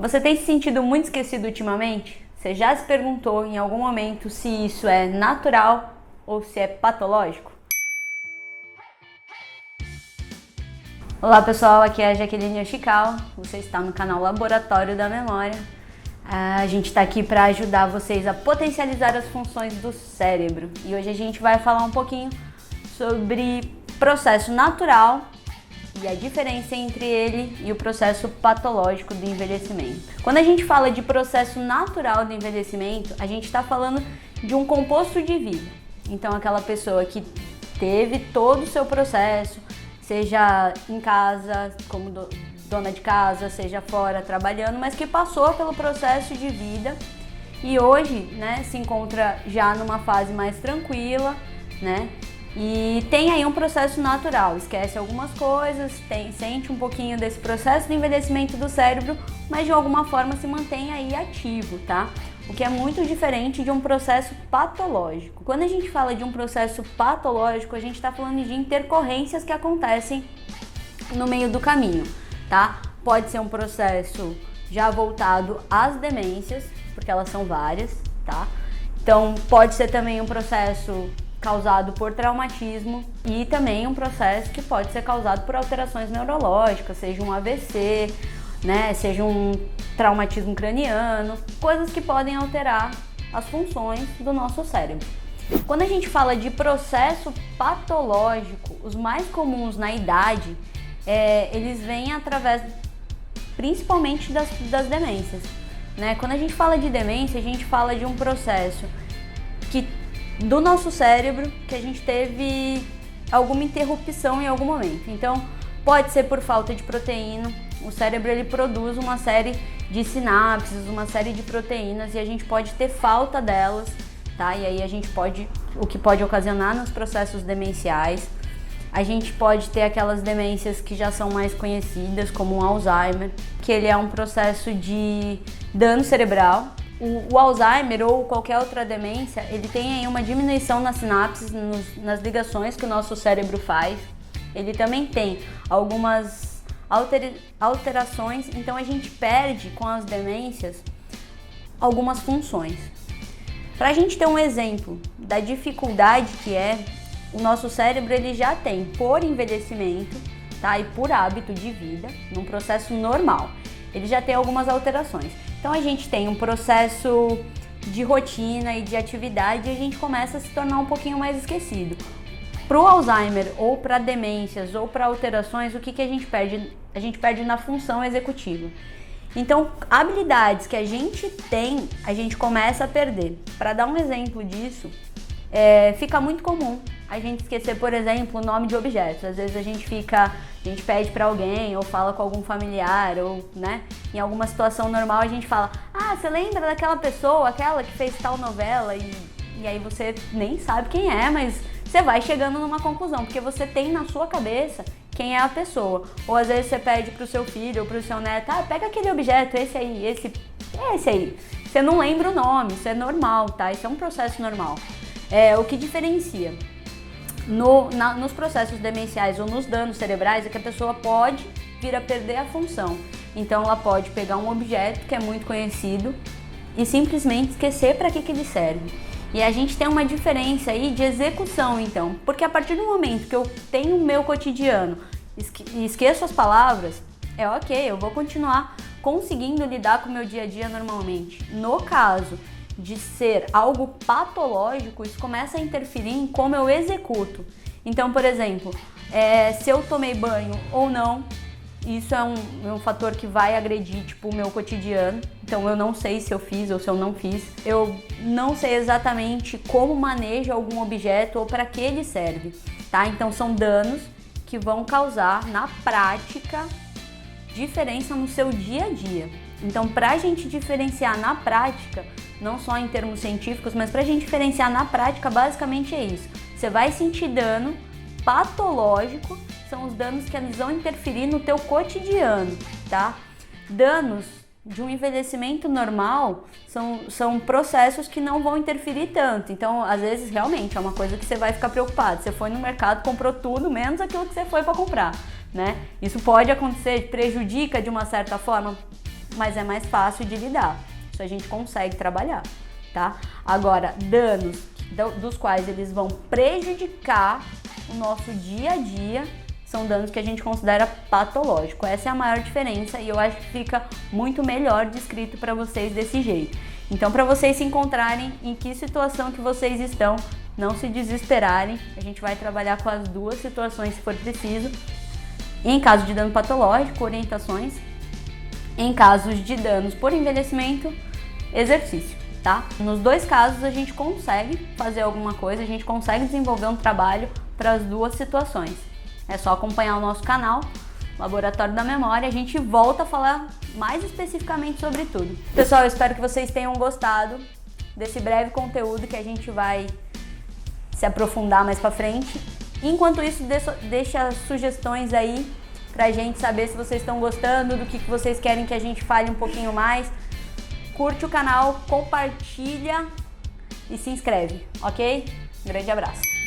Você tem se sentido muito esquecido ultimamente? Você já se perguntou em algum momento se isso é natural ou se é patológico? Olá pessoal, aqui é a Jaqueline Yoshikawa, você está no canal Laboratório da Memória. A gente está aqui para ajudar vocês a potencializar as funções do cérebro e hoje a gente vai falar um pouquinho sobre processo natural e a diferença entre ele e o processo patológico do envelhecimento. Quando a gente fala de processo natural do envelhecimento, a gente está falando de um composto de vida. Então aquela pessoa que teve todo o seu processo, seja em casa, como dona de casa, seja fora trabalhando, mas que passou pelo processo de vida e hoje, se encontra já numa fase mais tranquila, e tem aí um processo natural, esquece algumas coisas, sente um pouquinho desse processo de envelhecimento do cérebro, mas de alguma forma se mantém aí ativo, tá? O que é muito diferente de um processo patológico. Quando a gente fala de um processo patológico, a gente está falando de intercorrências que acontecem no meio do caminho, tá? Pode ser um processo já voltado às demências, porque elas são várias, tá? Então pode ser também um processo causado por traumatismo e também um processo que pode ser causado por alterações neurológicas, seja um AVC, seja um traumatismo craniano, coisas que podem alterar as funções do nosso cérebro. Quando a gente fala de processo patológico, os mais comuns na idade, eles vêm através principalmente das demências. Quando a gente fala de demência, a gente fala de um processo do nosso cérebro que a gente teve alguma interrupção em algum momento. Então, pode ser por falta de proteína. O cérebro ele produz uma série de sinapses, uma série de proteínas e a gente pode ter falta delas, tá? E aí o que pode ocasionar nos processos demenciais. A gente pode ter aquelas demências que já são mais conhecidas, como o Alzheimer, que ele é um processo de dano cerebral. O Alzheimer ou qualquer outra demência, ele tem aí uma diminuição nas sinapses, nas ligações que o nosso cérebro faz. Ele também tem algumas alterações, então a gente perde com as demências algumas funções. Para a gente ter um exemplo da dificuldade que o nosso cérebro ele já tem por envelhecimento, tá? E por hábito de vida, num processo normal, ele já tem algumas alterações. Então a gente tem um processo de rotina e de atividade e a gente começa a se tornar um pouquinho mais esquecido. Para o Alzheimer ou para demências ou para alterações, o que a gente perde? A gente perde na função executiva. Então, habilidades que a gente tem, a gente começa a perder. Para dar um exemplo disso, fica muito comum a gente esquecer, por exemplo, o nome de objetos. Às vezes a gente pede para alguém ou fala com algum familiar ou, em alguma situação normal a gente fala: "Ah, você lembra daquela pessoa, aquela que fez tal novela?" E aí você nem sabe quem é, mas você vai chegando numa conclusão, porque você tem na sua cabeça quem é a pessoa. Ou às vezes você pede pro seu filho ou pro seu neto: "Ah, pega aquele objeto, esse aí. Você não lembra o nome, isso é normal, tá? Isso é um processo normal. O que diferencia nos processos demenciais ou nos danos cerebrais é que a pessoa pode vir a perder a função. Então ela pode pegar um objeto que é muito conhecido e simplesmente esquecer para que ele serve. E a gente tem uma diferença aí de execução, então, porque a partir do momento que eu tenho o meu cotidiano e esqueço as palavras, ok, eu vou continuar conseguindo lidar com o meu dia a dia normalmente. No caso de ser algo patológico, isso começa a interferir em como eu executo. Então, por exemplo, se eu tomei banho ou não, isso é um fator que vai agredir o meu cotidiano. Então eu não sei se eu fiz ou se eu não fiz. Eu não sei exatamente como manejo algum objeto ou para que ele serve, tá? Então são danos que vão causar, na prática, diferença no seu dia a dia. Então, para a gente diferenciar na prática, não só em termos científicos, mas para a gente diferenciar na prática, basicamente é isso. Você vai sentir dano patológico, são os danos que eles vão interferir no teu cotidiano, tá? Danos de um envelhecimento normal são processos que não vão interferir tanto. Então, às vezes, realmente, é uma coisa que você vai ficar preocupado. Você foi no mercado, comprou tudo, menos aquilo que você foi para comprar, Isso pode acontecer, prejudica de uma certa forma? mas é mais fácil de lidar. Isso a gente consegue trabalhar, tá? Agora, danos dos quais eles vão prejudicar o nosso dia a dia são danos que a gente considera patológico. Essa é a maior diferença e eu acho que fica muito melhor descrito para vocês desse jeito. Então, para vocês se encontrarem em que situação que vocês estão, não se desesperarem, a gente vai trabalhar com as duas situações se for preciso. Em caso de dano patológico, orientações. Em casos de danos por envelhecimento, exercício, tá? Nos dois casos a gente consegue fazer alguma coisa, a gente consegue desenvolver um trabalho para as duas situações. É só acompanhar o nosso canal, Laboratório da Memória, a gente volta a falar mais especificamente sobre tudo. Pessoal, eu espero que vocês tenham gostado desse breve conteúdo que a gente vai se aprofundar mais pra frente. Enquanto isso, deixa sugestões aí pra gente saber se vocês estão gostando, do que vocês querem que a gente fale um pouquinho mais. Curte o canal, compartilha e se inscreve, ok? Grande abraço!